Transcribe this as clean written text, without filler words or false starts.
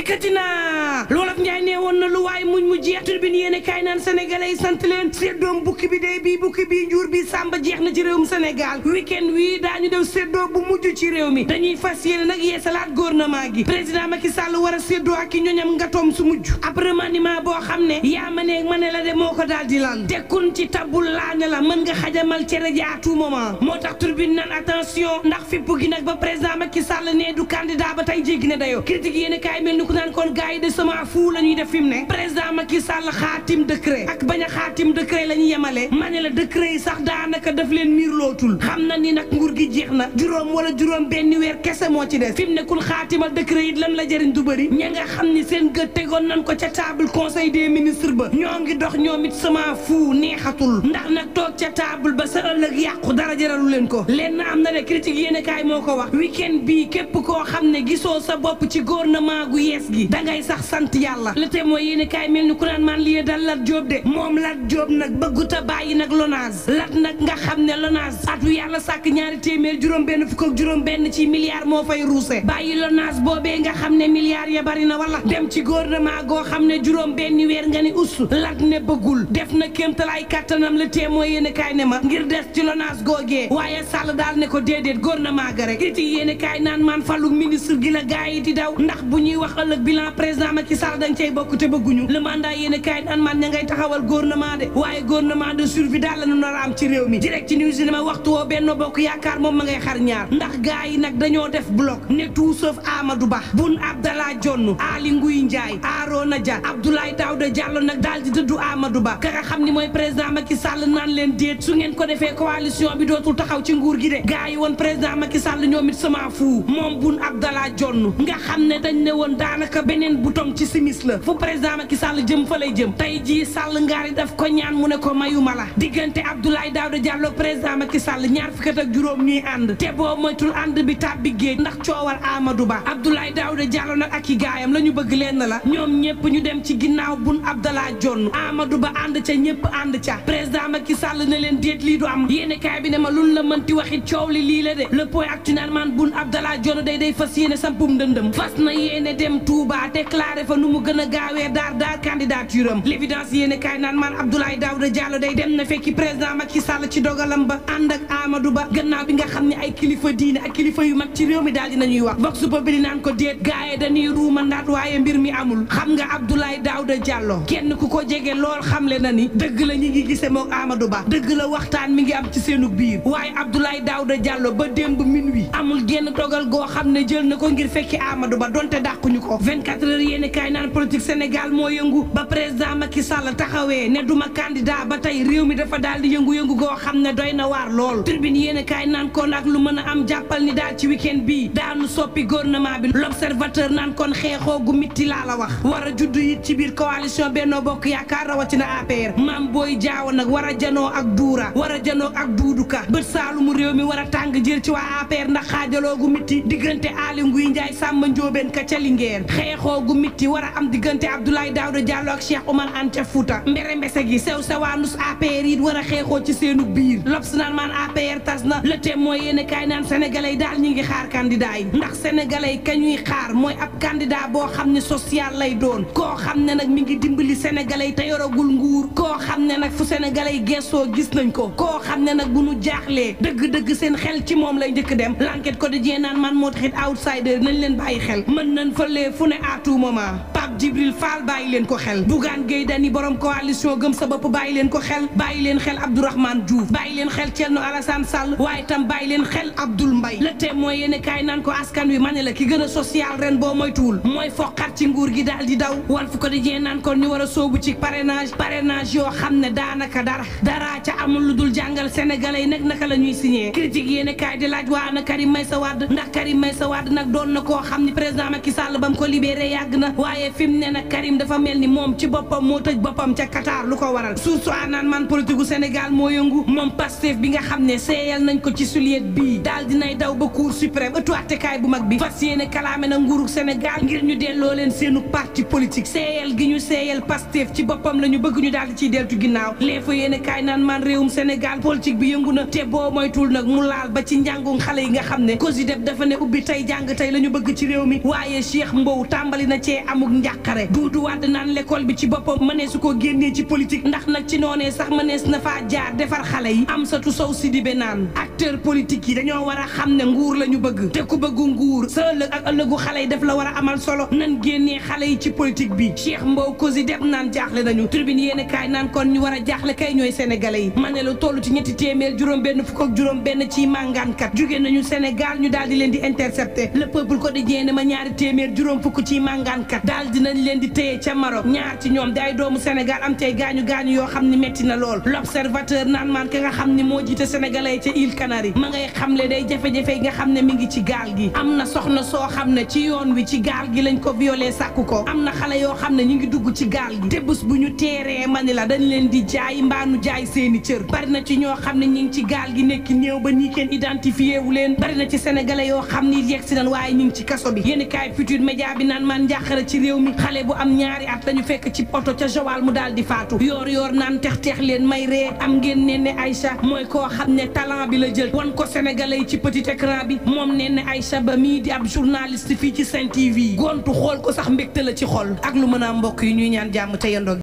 dikkati naa loolaf Njaay nee woon na lu waay muñ mu jeex turbine yéene kaay naan sénégalais yi sant leen séddoom bukki bi day bii bukki bii njuur bi sàmba jeex na ci réewum Sénégal week-end wii daañu def séddoo bu mujj ci réew mi dañuy fas yéene nag yeesalaat gouvernement gi président Macky Sall war a séddoo ak ki ñoñam ngatoom su mujj ab remaniement boo xam ne yaa ma ne ma ne la de moo ko daal di lal tekkun ci tabul laaña la mën nga xajamal cere ji à tout moment moo tax turbine naan attention ndax fipp gi nag ba président Macky Sall ne du candidat ba tey jéggi na dayoo critique yéene kaay mel ni ku naan kon gars yi de sama fu la ñuy def fi mu ne président Macky Sall xaatim décret ak bañ a xaatim décret la ñu yemale ma ne la décret yi sax daanaka daf leen miir lootul xam na ni nag nguur gi jeex na juróom wala juróom benn weer kese moo ci des fi mu ne kun xaatimal décret yi lan la jëriñ du bëri ña nga xam ni seen gët tegoon nañ ko ca table conseil des ministres ba ñoo ngi dox ñoom it sama fu neexatul ndax nag toog ca table ba sa ëllëg yàqu dara jëralu leen ko leen na am na de critique yéene kaay moo ko wax week-end bii képp koo xam ne gisoo sa bopp ci gouvernement gu yees gi dangay sax sant yàlla le témoin yéene kaay mel ni ku naan man lii dal Lat Diop de moom Lat Diop nag bëggut a bàyyi nag LONASE lat nag nga xam ne LONASE atu yàlla sàkk ñaari téeméer juróom benn fukk ak juróom benn ci milliards moo fay ruuse bàyyi LONASE boobee nga xam ne milliards ya bari na wala dem ci gouvernement goo xam ne juróom benn weer nga ni us lat ne bëggul def na kéemtalaay kàttanam le témoin yéene kaay ne ma ngir des ci LONASE googee waaye Sall daal ne ko déedéet gouvernement ga rek critique yéene kaay naan man falu ministre gi la gaa yi di daw ndax bu ñuy wax ëllëg bilan président Macky Sall dañ cay bokk te bëgguñu le mandat yéene kaay naan man ña ngay taxawal gouvernement de waaye gouvernement de survie daal la ñu nar a am ci réew mi direct ci news ne ma waxtu woo Benno Bokk Yaakaar moom ma ngay xar ñaar ndax gaa yi nag dañoo def bloc ne tout sauf Amadou Ba Boun Abdallah Dionne Aly Ngouille Ndiaye Arona Dia Abdoulaye Daouda Diallo nag daal di dëddu Amadou Ba ka nga xam ni mooy président Macky Sall naan leen déet su ngeen ko defee coalition bi dootul taxaw ci nguur gi de gaa yi woon président Macky Sall ñoom it sama fu moom Boun Abdallah Dionne nga xam ne dañ ne woon daanaka beneen bouton ci simis la fu président Macky Sall jëm fa lay jëm tey jii Sall ngaari daf ko ñaan mu ne ko mayuma la diggante Abdoulaye Daouda Diallo président Macky Sall ñaar fukki at ak juróom ñuy ànd te boo moytul ànd bi tàbbi géej ndax coowal Amadou Ba Abdoulaye Daouda Diallo nag ak i gaayam la ñu bëgg leen la ñoom ñëpp ñu dem ci ginnaaw Boun Abdallah Dionne Amadou Ba ànd ca ñëpp ànd ca président Macky Sall ne leen déet lii du am yéene kaay bi ne ma luñ la mënti waxit coow li lii la de le point actuellement Boun Abdallah Dionne day fas yéene sampum ndëndëm fas na yéene dem Touba déclaré fa nu mu gën a gaawee daar candidature am l'évidence yéene kaay naan man Abdoulaye Daouda Diallo day dem na fekki président Macky Sall ci dogalam ba ànd ak Amadou Ba gannaaw bi nga xam ne ay kilifa diine ak kilifa yu mag ci réew mi daal dinañuy wax vox populi naan ko déet gaaye dañuy ruuma ndaat waaye mbir mi amul xam nga Abdoulaye Daouda Diallo kenn ku ko jege lool xamle na ni dëgg la ñi ngi gise mook Amadou Ba dëgg la waxtaan mi ngi am ci seenu biir waaye Abdoulaye Daouda Diallo ba démb minuit amul genn dogal goo xam ne jël na ko ngir fekki Amadou Ba donte dàquñu ko 24 heures yéene kaay naan politique Sénégal moo yëngu ba président Macky Sall taxawee ne duma candidat ba tey réew mi dafa daal di yëngu-yëngu goo xam ne doy na waar lool tribune yéene kaay naan kon ak lu mën a am jàppal ni daal ci week-end bii daanu soppi gouvernement bi l'observateur naan kon xeexoo gu mitti laa la wax war a juddu it ci biir coalition Benno Bokk Yaakaar rawatina APR Mame Boye Diao nag war a janoo ak Doura war a janoo ak Doudou Ka bët saalumu réew mi war a tàng jël ci waa APR ndax xaajaloo gu mitti diggante Aly Ngouille Ndiaye Samba Ndiobène Ka ca Linguère xeexoo gu mitti war a am diggante Abdoulaye Daouda Diallo ak Cheikh Oumar Anne ca Fouta mbere mbese gi sew sawaanus APR it war a xeexoo ci seenu biir L'Obs naan maan APR tas na le témoin yéene kaay naan sénégalais yi daal ñi ngi xaar candidat yi ndax sénégalais yi kañuy xaar mooy ab candidat boo xam ne social lay doon koo xam ne nag mi ngi dimbali sénégalais yi te yoragul nguur koo xam ne nag fu sénégalais yi gestoo gis nañ ko koo xam ne nag bu nu jaaxlee dëgg-dëgg seen xel ci moom lay njëkk dem L'Enquête Quotidien naan man moo taxit outsider nañ leen bàyyi xel mën nañ fëlee fu ne à tout moment Pape Djibril Fall bàyyi leen ko xel Bougane Gueye Dany borom coalition gëm sa bopp bàyyi leen ko xel bàyyi leen xel Abdourahmane Diouf bàyyi leen xel Thierno Alassane Sall waaye tam bàyyi leen xel Abdoul Mbaye le témoin yéene kaay naan ko askan wi ma ne la ki gën a social ren boo moytuwul mooy foqat ci nguur gi daal di daw Walf Quotidien naan kon ñu war a soobu ci parrainage yoo xam ne daanaka dara ca amul lu dul jàngal sénégalais yi nag naka la ñuy signé critique yéene kaay di laaj waa na Karim Meïssa Wade ndax Karim Meïssa Wade nag doon na koo xam ni président Macky Sall ba mu ko libéré yàgg na waaye fi mu ne nag Karim dafa mel ni moom ci boppam moo tëj boppam ca Qatar lu ko waral suuf soo naan man politique gu Sénégal moo yëngu moom Pastef bi nga xam ne seeyal nañ ko ci suliet bii daal dinay daw ba cour suprême ëttu attekaay bu mag bi fas yéene kalaame na nguurug Sénégal ngir ñu delloo leen seenu parti politique seeyal gi ñu seeyal Pastef ci boppam la ñu bëgg ñu daal di ciy deltu ginnaaw lee fa yéene kaay naan man réewum Sénégal politique bi yëngu na te boo moytul nag mu laal ba ci njàngum xale yi nga xam ne COSYDEP dafa ne ubbi tey jàng tey la ñu bëgg ci réew mi waaye Cheikh Mbow tàmbali na cee amuk njàqare Doudou Wade naan l'école bi ci boppam mënee su ko génnee ci politique ndax nag ci noonee sax mënees na faa jaar defar xale yi Amsatou Sow Sidibé naan acteur politique yi dañoo war a xam ne nguur la ñu bëgg te ku bëggu nguur sa ëllëg ak ëllëgu xale yi daf la war a amal solo nan génnee xale yi ci politique bi Cheikh Mbow COSYDEP naan jaaxle nañu tribune yéene kaay naan kon ñu war a jaaxle kay ñooy sénégalais yi ma ne lu toll ci ñetti téeméer juróom-benn fukk ak juróom-benn ci màngaankat jóge nañu Sénégal ñu daal di leen di intercepté le peuple quotidien ne ma ñaari téeméer juróom fukk ci màngaankat daal dinañ leen di téye ca Maroc ñaar ci ñoom day doomu Sénégal am tey gaañu-gaañu yoo xam ni metti na lool l'observateur naan maan ka nga xam ni moo jiite sénégalais ca île Canaries ma ngay xamle day jafe-jafe yi nga xam ne mi ngi ci gaal gi am na soxna soo xam ne ci yoon wi ci gaal gi lañ ko violé sàkku ko am na xale yoo xam ne ñu ngi dugg ci gaal gi te bés bu ñu teeree mani la dañ leen di jaay mbaanu jaay seeni cër bari na ci ñoo xam ne ñi ngi ci gaal gi nekki néew ba ñi kenn identifié wu leen bari na ci sénégalais yoo xam ni yegg si nan waaye ñi ngi ci kaso bi yéen kaay Futurs Médias bi naan man njàqare ci réew mi xale bu am ñaari at lañu fekk ci oto ca Joal mu daal di faatu yoor naan tex leen may ree am ngeen ne Aïcha mooy koo xam ne talent bi la jël wan ko sénégalais yi ci petit écran bi moom ne Aïcha ba mii di ab journaliste fii ci Sen TV gontu xool ko sax mbégte la ci xol ak lu mën a mbokk yi ñuy ñaan jàmm te yendoo